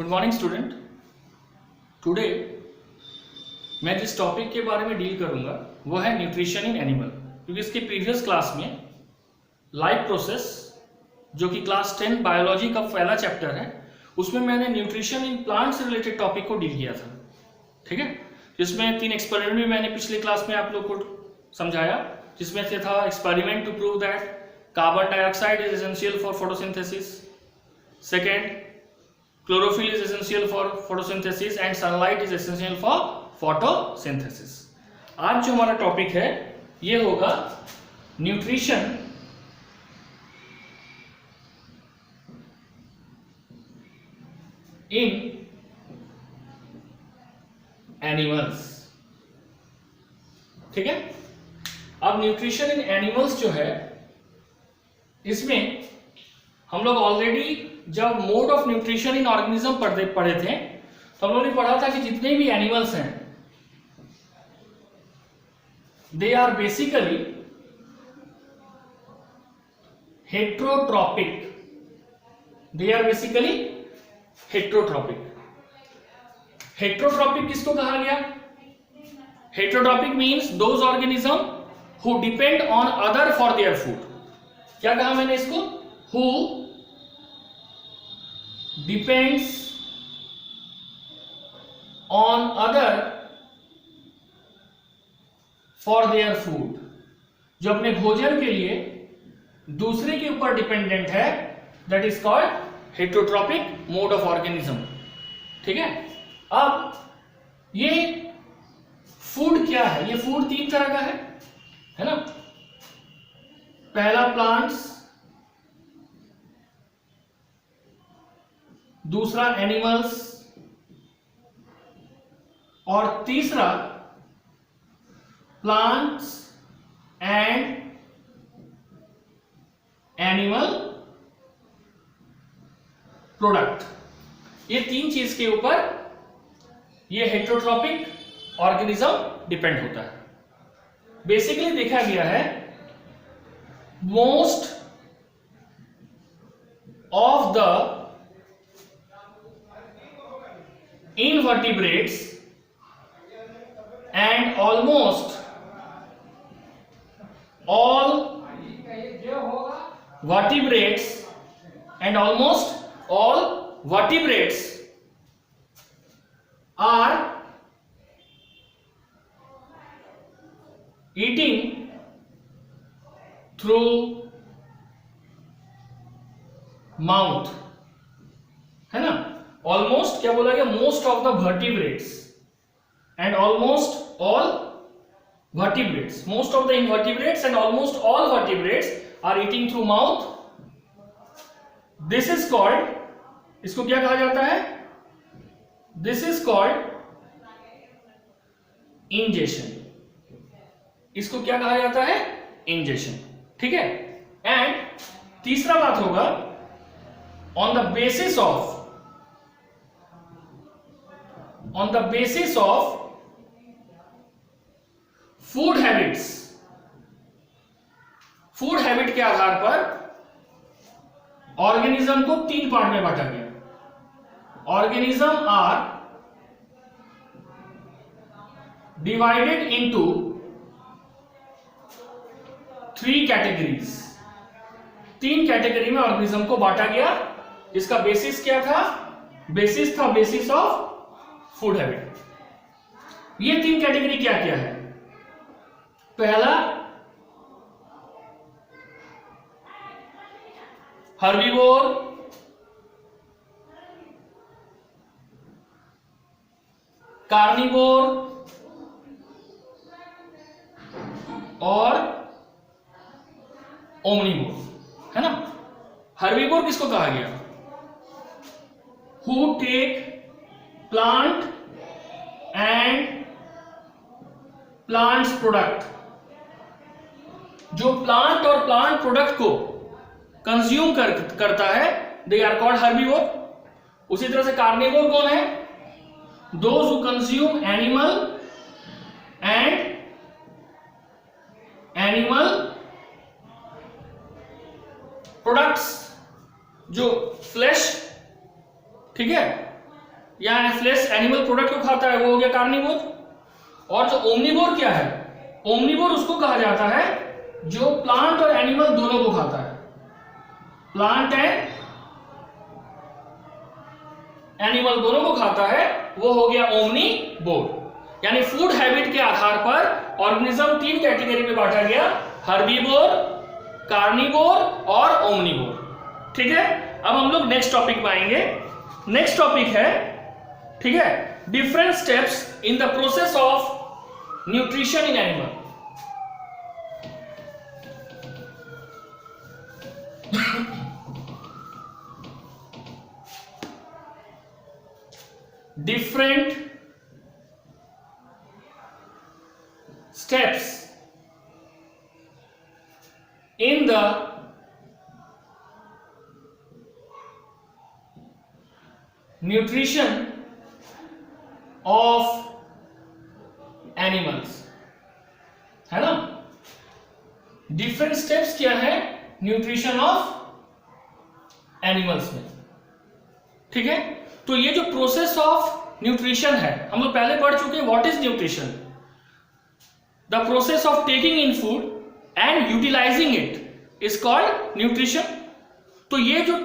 Good morning student. Today मैं जिस topic के बारे में डील करूंगा वो है न्यूट्रिशन इन एनिमल, क्योंकि इसके प्रीवियस क्लास में लाइफ प्रोसेस जो कि क्लास 10 बायोलॉजी का पहला चैप्टर है उसमें मैंने न्यूट्रिशन इन प्लांट से रिलेटेड टॉपिक को डील किया था। ठीक है, जिसमें 3 एक्सपेरिमेंट भी मैंने पिछले क्लास में आप लोग को समझाया, जिसमें से था experiment to prove that carbon dioxide is essential for photosynthesis, second chlorophyll is essential for photosynthesis and sunlight is essential for photosynthesis। आज जो हमारा टॉपिक है ये होगा न्यूट्रिशन इन एनिमल्स। ठीक है, अब न्यूट्रिशन इन एनिमल्स जो है इसमें हम लोग ऑलरेडी जब mode of nutrition in organism पढ़े थे तो हम लोगों ने पढ़ा था कि जितने भी एनिमल्स हैं they are basically heterotrophic. They are basically heterotrophic. Heterotrophic किसको कहा गया? Heterotrophic means those organism who depend on other for their food. क्या कहा मैंने इसको? Who depends on other for their food। जो अपने भोजन के लिए दूसरे के ऊपर डिपेंडेंट है, that is called heterotrophic mode of organism. ठीक है, अब ये फूड क्या है? ये फूड 3 तरह का है ना। पहला प्लांट्स, दूसरा एनिमल्स और तीसरा प्लांट्स एंड एनिमल प्रोडक्ट। ये 3 चीज के ऊपर ये हेट्रोट्रॉपिक ऑर्गेनिज्म डिपेंड होता है। बेसिकली देखा गया है most of the invertebrates and almost all vertebrates and almost all vertebrates are eating through mouth, है ना। ऑलमोस्ट क्या बोला गया? Most of the vertebrates and almost all vertebrates. Most of the invertebrates and almost all vertebrates are eating through mouth. This is called, इसको क्या कहा जाता है? This is called ingestion. इसको क्या कहा जाता है? इंजेशन। ठीक है, एंड तीसरा बात होगा on the basis of food habits. Food habit के आधार पर ऑर्गेनिज्म को 3 पार्ट में बांटा गया। Organism are divided into 3 categories. 3 category में ऑर्गेनिज्म को बांटा गया, जिसका बेसिस क्या था? बेसिस था बेसिस ऑफ फूड हैबिट। ये 3 कैटेगरी क्या क्या है? पहला हर्बीवोर, कार्निवोर और ओमनीवोर, है ना। हर्बीवोर किसको कहा गया? Who take plant and plants product. जो प्लांट और प्लांट प्रोडक्ट को कंज्यूम करता है, दे आर कॉल्ड हर्बीवोर। उसी तरह से कार्निवोर कौन है? Those who consume animal and animal products, जो फ्लैश, ठीक है, या फ्लैश एनिमल प्रोडक्ट को खाता है, वो हो गया कार्निवोर। और जो ओमनिवोर क्या है, ओमनिवोर उसको कहा जाता है जो प्लांट और एनिमल दोनों को खाता है, प्लांट एंड एनिमल दोनों को खाता है, वो हो गया ओमनिवोर। यानी फूड हैबिट के आधार पर ऑर्गेनिज्म 3 कैटेगरी में बांटा गया, हर्बीवोर, कार्निवोर और ओमनिवोर। ठीक है, अब हम लोग नेक्स्ट टॉपिक में आएंगे। नेक्स्ट टॉपिक है, ठीक है, different steps in the process of nutrition in animal. Different steps in the nutrition of animals, है ना। डिफरेंट स्टेप्स क्या है न्यूट्रिशन ऑफ एनिमल्स में, ठीक है। तो ये जो प्रोसेस ऑफ न्यूट्रिशन है हम लोग पहले पढ़ चुके हैं, what is nutrition, the process of taking in food and utilizing it is called nutrition। तो ये जो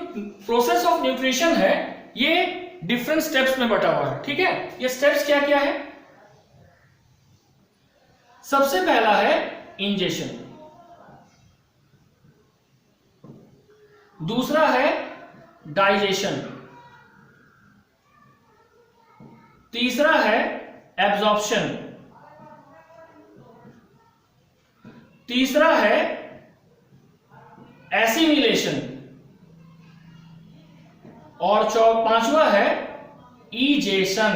process of nutrition है ये different steps में बटा हुआ है, ठीक है। ये steps क्या क्या है, सबसे पहला है ingestion, दूसरा है digestion, तीसरा है absorption, तीसरा है एसिमिलेशन और पांचवा है इजेशन,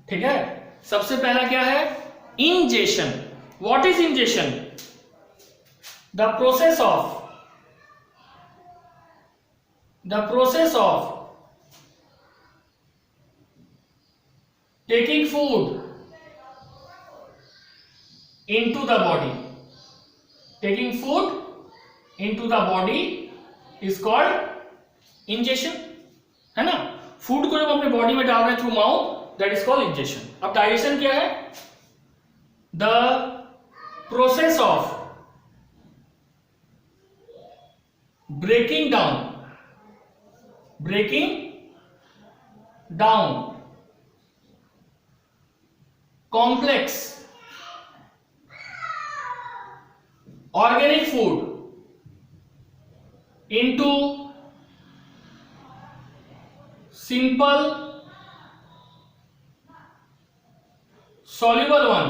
ठीक है। सबसे पहला क्या है ingestion. What is ingestion, the process of taking food into the body, taking food into the body is called ingestion, है ना। फूड को जब अपने बॉडी में डाल रहे हैं through mouth, that is called ingestion. अब डाइजेशन क्या है, the process of breaking down complex organic food into simple soluble one।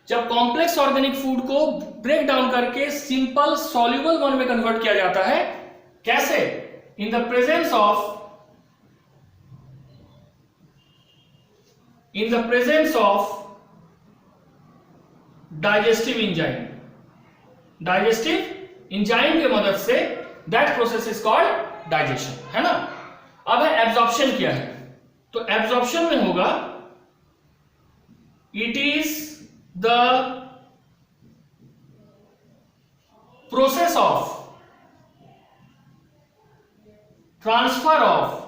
जब कॉम्प्लेक्स ऑर्गेनिक फूड को ब्रेक डाउन करके सिंपल सॉल्युबल वन में कन्वर्ट किया जाता है, कैसे, in the presence of digestive enzyme, digestive enzyme के मदद से, that process is called digestion, है ना। अब है एब्जॉर्प्शन क्या है, तो एब्जॉर्प्शन में होगा it is the process of transfer of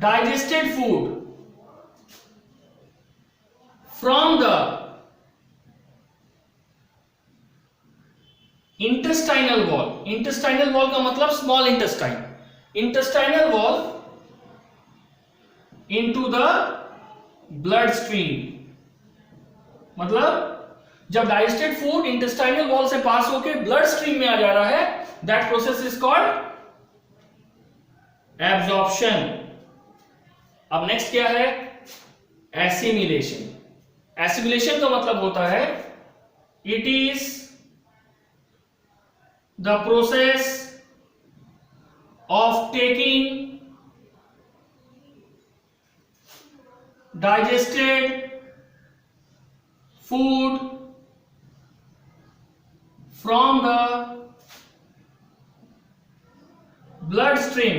digested food from the intestinal wall। intestinal wall का मतलब small intestine, intestinal wall into the blood stream। मतलब जब डाइजेस्टेड फूड इंटेस्टाइनल वॉल से पास होके ब्लड स्ट्रीम में आ जा रहा है, that process is called absorption. अब नेक्स्ट क्या है, एसिमिलेशन। एसिमिलेशन का मतलब होता है it is the process of taking digested food from the bloodstream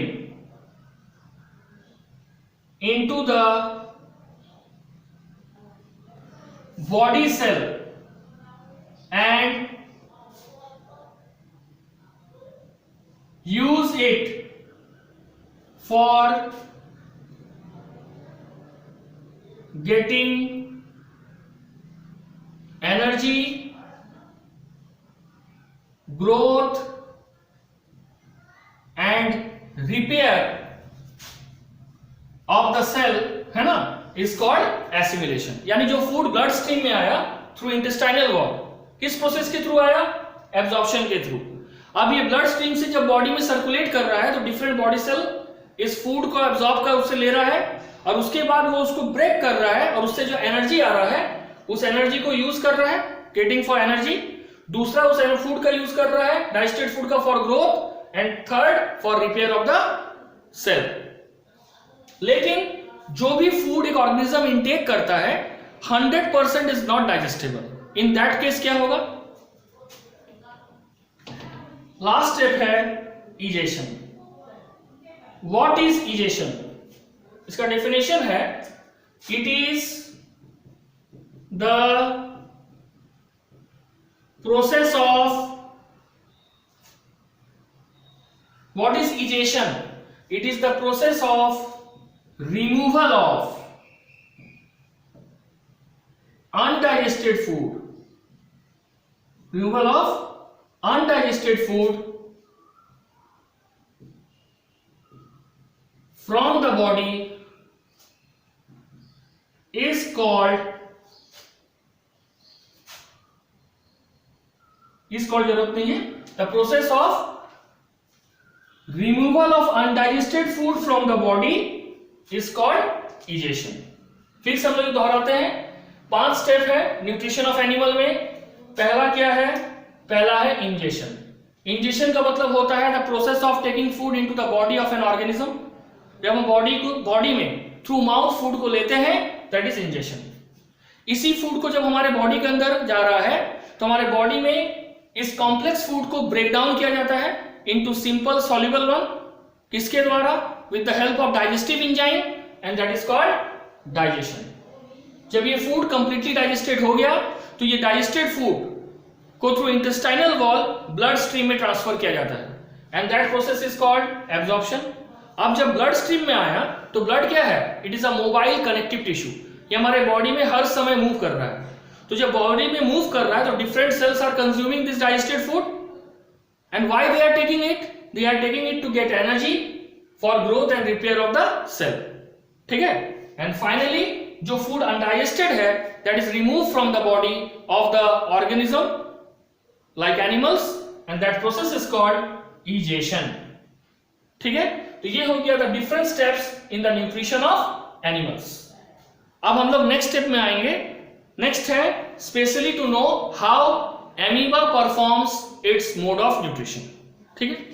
into the body cell and use it for getting energy, growth and repair of the cell, है ना, is called assimilation. यानी जो food blood stream में आया through intestinal wall, किस process के through आया? Absorption के थ्रू। अब ये ब्लड स्ट्रीम से जब बॉडी में सर्कुलेट कर रहा है तो डिफरेंट बॉडी सेल इस फूड को एब्जॉर्ब कर उससे ले रहा है और उसके बाद वो उसको ब्रेक कर रहा है और उससे जो एनर्जी आ रहा है उस एनर्जी को यूज कर रहा है गेटिंग फॉर एनर्जी। दूसरा उस फूड का यूज कर रहा है डाइजेस्टेड फूड का for growth and third for repair of the cell. लेकिन जो भी फूड एक ऑर्गेनिज्म इंटेक करता है 100% is not digestible. In that case क्या होगा? लास्ट स्टेप है इजेशन। What is egestion? इसका डेफिनेशन है it is the process of, what is egestion? It is the process of removal of undigested food, removal of undigested food from the body is called जरूरत नहीं है, the process of removal of undigested food from the body is called egestion। फिर से हम लोग दोहराते हैं, 5 step है न्यूट्रिशन ऑफ एनिमल में। पहला क्या है? पहला है इंजेशन। इंजेशन का मतलब होता है the process of taking food into the body of an organism. जब हम बॉडी में थ्रू माउथ फूड को लेते हैं दैट इज इंजेशन। इसी फूड को जब हमारे बॉडी के अंदर जा रहा है तो हमारे बॉडी में इस कॉम्प्लेक्स फूड को ब्रेक डाउन किया जाता है इनटू सिंपल सॉल्युबल वन। किसके द्वारा? With the help of digestive enzyme and that is called digestion. जब ये फूड कंप्लीटली डाइजेस्टेड हो गया तो ये डाइजेस्टेड फूड को through intestinal wall blood stream में ट्रांसफर किया जाता है and that process is called absorption. अब जब ब्लड स्ट्रीम में आया तो ब्लड क्या है? It is a mobile connective tissue. ये हमारे बॉडी में हर समय मूव कर रहा है। तो जब बॉडी में मूव कर रहा है तो different cells are consuming this digested food and why they are taking it? They are taking it to get energy for growth and repair of the cell. ठीक है। एंड फाइनली जो food undigested है that is remove from the body of the organism like animals and that process is called egestion. ठीक है। तो ये हो गया the different steps in the nutrition of animals. अब हम लोग नेक्स्ट स्टेप में आएंगे। नेक्स्ट है specially to know how amoeba performs its mode of nutrition. ठीक है।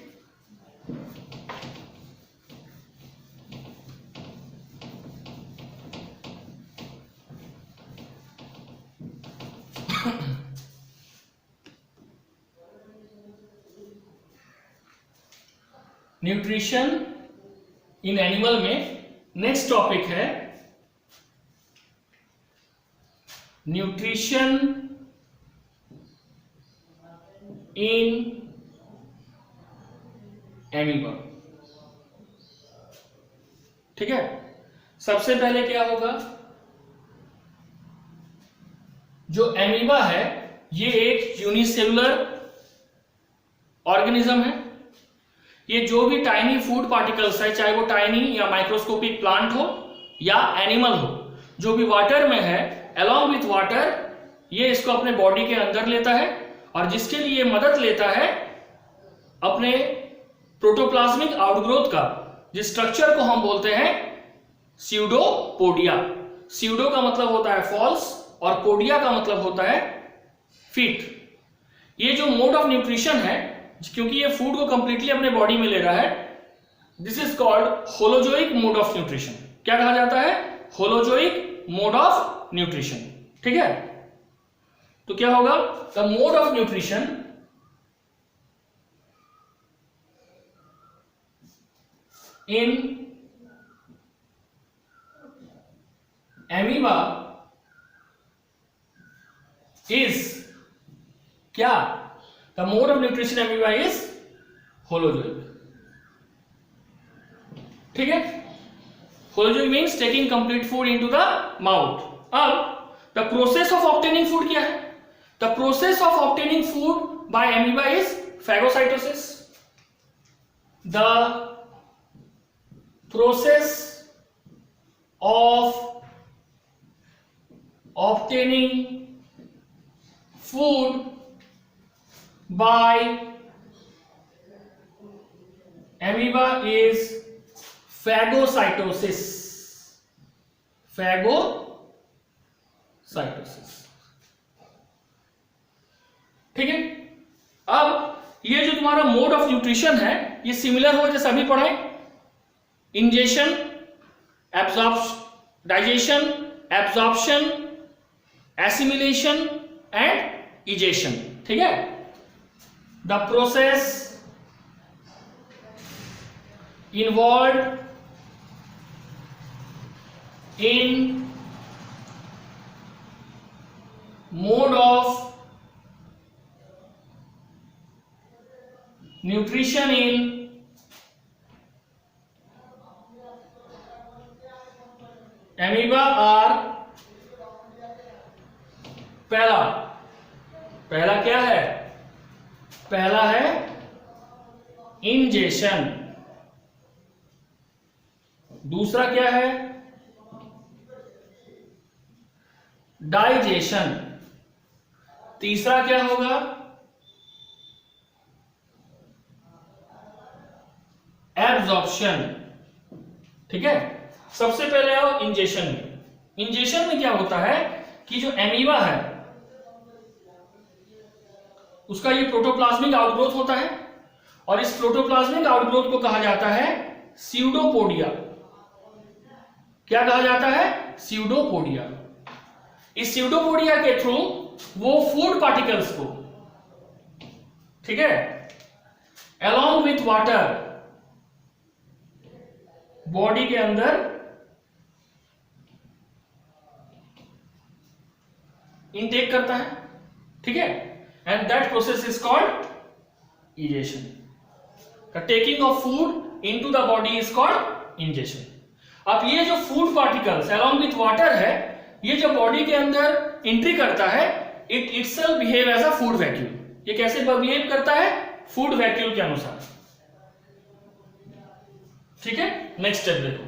न्यूट्रिशन इन एनिमल में नेक्स्ट टॉपिक है न्यूट्रिशन इन एमीबा। ठीक है। सबसे पहले क्या होगा? जो एमीबा है ये एक यूनिसेलुलर ऑर्गेनिज्म है। ये जो भी टाइनी फूड पार्टिकल्स है, चाहे वो टाइनी या माइक्रोस्कोपिक प्लांट हो या एनिमल हो, जो भी वाटर में है, along with वाटर ये इसको अपने बॉडी के अंदर लेता है और जिसके लिए मदद लेता है अपने प्रोटोप्लाज्मिक आउटग्रोथ का, जिस स्ट्रक्चर को हम बोलते हैं स्यूडोपोडिया। स्यूडो का मतलब होता है फॉल्स और पोडिया का मतलब होता है फिट। ये जो मोड ऑफ न्यूट्रिशन है, क्योंकि ये फूड को कंप्लीटली अपने बॉडी में ले रहा है, this is called holozoic mode of nutrition. क्या कहा जाता है? Holozoic mode of nutrition. ठीक है। तो क्या होगा? The mode of nutrition in amoeba is क्या? The mode of nutrition amoeba is holozoic. ठीक है, holozoic means taking complete food into the mouth. अब the process of obtaining food क्या है? The process of obtaining food by amoeba is phagocytosis. द प्रोसेस of obtaining food by amoeba is phagocytosis। phagocytosis, ठीक है। अब ये जो तुम्हारा मोड ऑफ न्यूट्रिशन है ये सिमिलर हो जैसे अभी पढ़ाए, ingestion, digestion, absorption, assimilation and egestion, ठीक है। The process involve in mode of nutrition in amoeba are, पहला क्या है? पहला है इंजेशन, दूसरा क्या है? डाइजेशन, तीसरा क्या होगा? एब्जॉर्प्शन, ठीक है। सबसे पहले आओ इंजेशन में। इंजेशन में क्या होता है कि जो एमीबा है उसका ये प्रोटोप्लाज्मिक आउटग्रोथ होता है और इस प्रोटोप्लाज्मिक आउटग्रोथ को कहा जाता है स्यूडोपोडिया। क्या कहा जाता है? स्यूडोपोडिया। इस स्यूडोपोडिया के थ्रू वो फूड पार्टिकल्स को, ठीक है, अलोंग विथ वाटर बॉडी के अंदर इनटेक करता है, ठीक है, and that process is called egestion. The taking of food into the body is called ingestion. अब ये जो food particles along with water है, ये जो बॉडी के अंदर एंट्री करता है, it itself behave as a food vacuole. ये कैसे बिहेव करता है? फूड वैक्यूल के अनुसार, ठीक है। नेक्स्ट स्टेप देखो,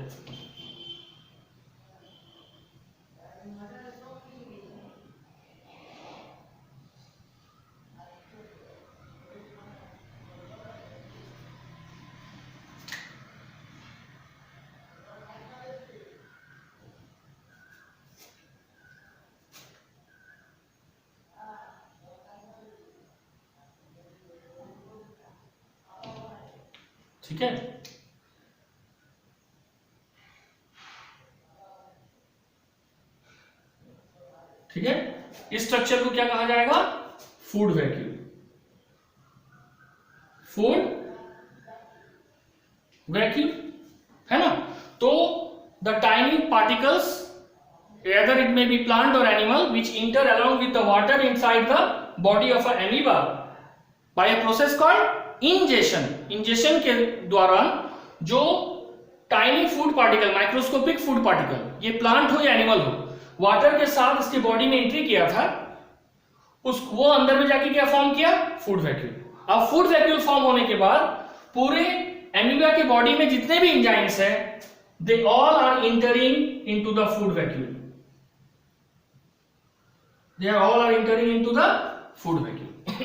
ठीक है। ठीक है, इस स्ट्रक्चर को क्या कहा जाएगा? Food vacuole. फूड वैक्यूल है ना। तो the tiny particles, either it may be plant or animal, which enter along with the water inside the body of an amoeba by a process called ingestion। Ingestion के दौरान जो tiny food particle, microscopic food particle, ये plant हो या animal हो, water के साथ इसके बॉडी में एंट्री किया था, वो अंदर में जाके क्या फॉर्म किया? Food vacuole. अब फूड वैक्यूल फॉर्म होने के बाद पूरे एमीबा के बॉडी में जितने भी एंजाइम्स हैं, they all are entering into the food vacuole. They are all entering into the food vacuole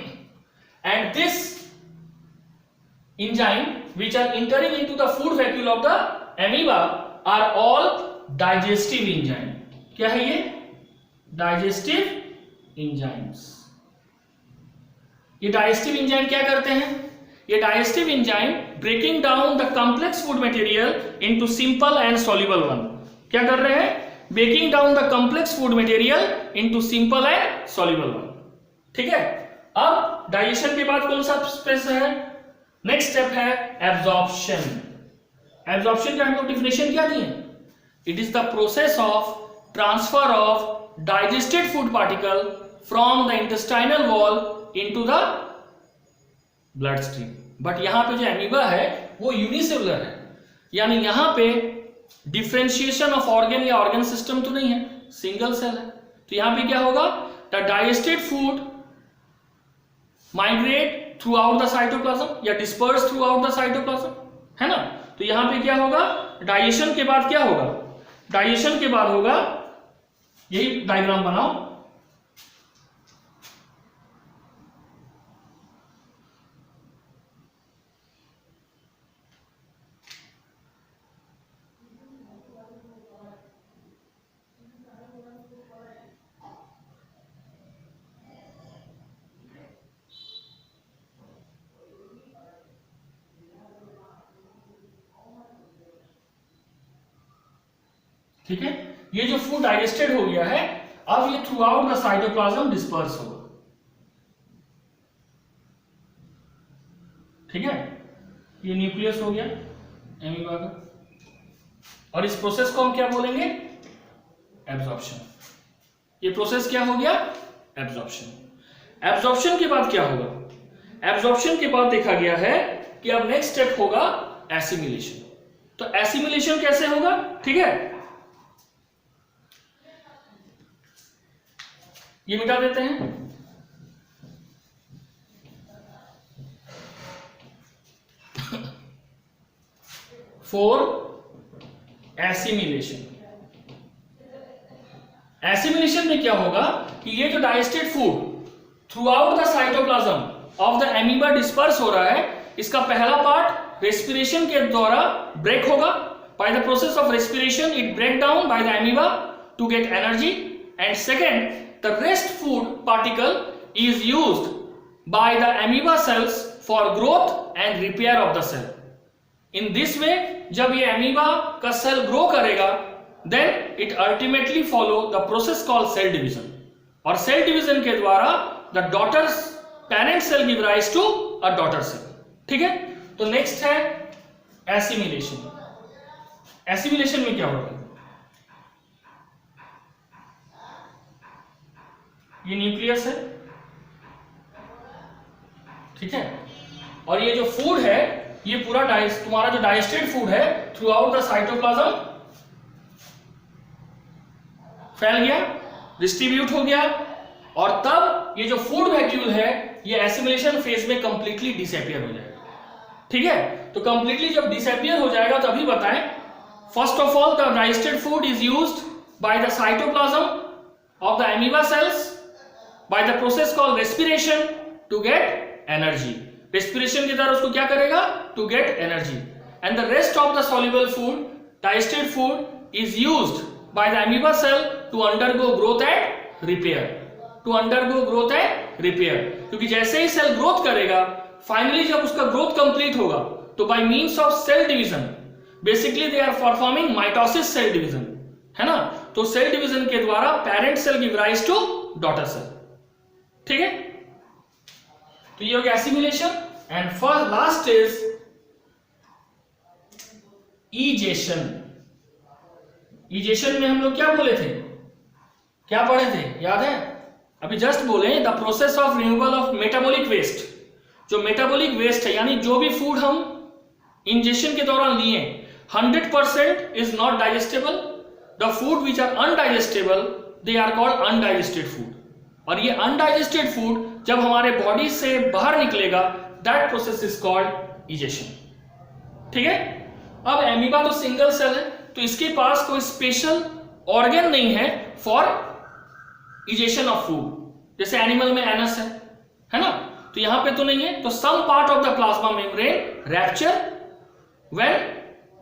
and this enzyme which are entering into the food vacuole of the amoeba are all digestive enzyme। क्या है ये? digestive enzymes। ये digestive enzyme क्या करते हैं? ये digestive enzyme breaking down the complex food material into simple and soluble one। क्या कर रहे हैं? Breaking down the complex food material into simple and soluble one. ठीक है, अब डाइजेशन के बाद कौन सा स्टेप है? नेक्स्ट स्टेप है एब्जॉर्प्शन। एब्जॉर्प्शन का हमको डेफिनेशन क्या दी है? It is the process of transfer of digested food particle from the intestinal wall into the blood stream. But यहां पे जो एमीबा है वो यूनिसेलुलर है, यानी यहां पे डिफरेंशिएशन ऑफ ऑर्गन या ऑर्गन सिस्टम तो नहीं है, सिंगल सेल है। तो यहां पे क्या होगा, the digested food migrate throughout the cytoplasm या disperse throughout the cytoplasm, है ना। तो यहां पे क्या होगा, डाइजेशन के बाद क्या होगा, डाइजेशन के बाद होगा, यही डायग्राम बनाओ, ठीक है। ये जो फूड डाइजेस्टेड हो गया है, अब ये through out the cytoplasm disperse होगा, ठीक है। ये न्यूक्लियस हो गया एमीबा का, और इस प्रोसेस को हम क्या बोलेंगे, एब्जॉर्प्शन। ये प्रोसेस क्या हो गया, एब्जॉर्प्शन। एब्जॉर्प्शन के बाद क्या होगा, एब्जॉर्प्शन के बाद देखा गया है कि अब नेक्स्ट स्टेप होगा एसिमिलेशन। तो एसिमिलेशन कैसे होगा, ठीक है, ये मिटा देते हैं। फॉर एसिमिलेशन, एसिमिलेशन में क्या होगा कि ये जो digested food through out the cytoplasm of the amoeba disperse हो रहा है, इसका पहला पार्ट रेस्पिरेशन के द्वारा ब्रेक होगा। By the process of respiration it break down by the amoeba to get energy, and second the rest food particle is used by the amoeba cells for growth and repair of the cell. In this way, जब ये amoeba का cell grow करेगा, then it ultimately follow the process called cell division. और cell division के द्वारा the daughter's parent cell give rise to a daughter cell. ठीक है। तो next है assimilation. assimilation में क्या होगा, ये न्यूक्लियस है, ठीक है, और ये जो फूड है, ये पूरा तुम्हारा जो डाइजेस्टेड फूड है थ्रू आउट द साइटोप्लाज्म फैल गया, डिस्ट्रीब्यूट हो गया, और तब ये जो फूड वैक्यूल है ये एसिमिलेशन फेज में कंप्लीटली डिसअपियर हो जाएगा, ठीक है। तो कंप्लीटली जब डिसअपियर हो जाएगा तो अभी बताएं, first of all the digested food is used by the cytoplasm of the amoeba cells by the process called respiration to get energy. respiration के द्वारा उसको क्या करेगा, to get energy, and the rest of the soluble food, digested food, is used by the amoeba cell to undergo growth and repair. to undergo growth and repair, क्योंकि जैसे ही cell growth करेगा, finally जब उसका growth complete होगा, तो by means of cell division, basically they are performing mitosis cell division, है ना। तो सेल डिवीजन के द्वारा parent cell give rise to daughter cell, ठीक है। तो ये हो गया assimilation, and first last is egestion. Egestion में हम लोग क्या बोले थे, क्या पढ़े थे, याद है, अभी जस्ट बोले, the process of removal of metabolic waste. जो मेटाबॉलिक वेस्ट है, यानी जो भी फूड हम इंजेक्शन के दौरान लिए 100% is not digestible. The food which are undigestible they are called undigested food, और ये अनडाइजेस्टेड फूड जब हमारे बॉडी से बाहर निकलेगा, that process is called egestion, ठीक है। अब एमीबा तो सिंगल सेल है, तो इसके पास कोई स्पेशल ऑर्गन नहीं है फॉर इजेशन ऑफ फूड, जैसे एनिमल में एनस है ना, तो यहां पे तो नहीं है। तो some part of the plasma membrane rupture when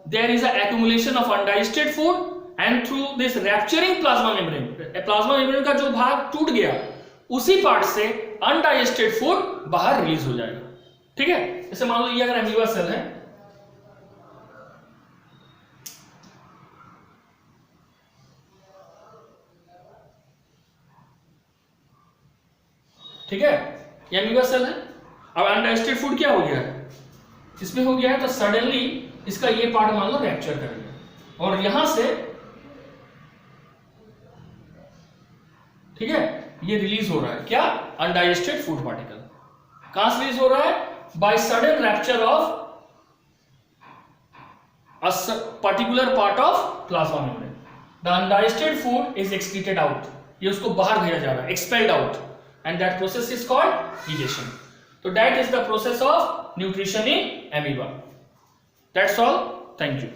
there is a accumulation of undigested food, and through this rupturing plasma membrane का जो भाग टूट गया, उसी पार्ट से अनडाइजेस्टेड फूड बाहर रिलीज हो जाएगा, ठीक है। जैसे मान लो ये अगर एमीबा सेल है, ठीक है, ये एमीबा सेल है। अब अनडाइजेस्टेड फूड क्या हो गया है, इसमें हो गया है, तो सडनली इसका ये पार्ट मान लो रैप्चर कर गया, और यहां से, ठीक है, ये रिलीज हो रहा है, क्या, अनडाइजेस्टेड फूड पार्टिकल। कहां से रिलीज हो रहा है, by sudden rapture of a particular part of plasma membrane. The undigested food is excreted out. ये उसको बाहर भेजा जा रहा है, expelled out, and that process is called digestion. So that is the process of nutrition in amoeba. That's all. Thank you.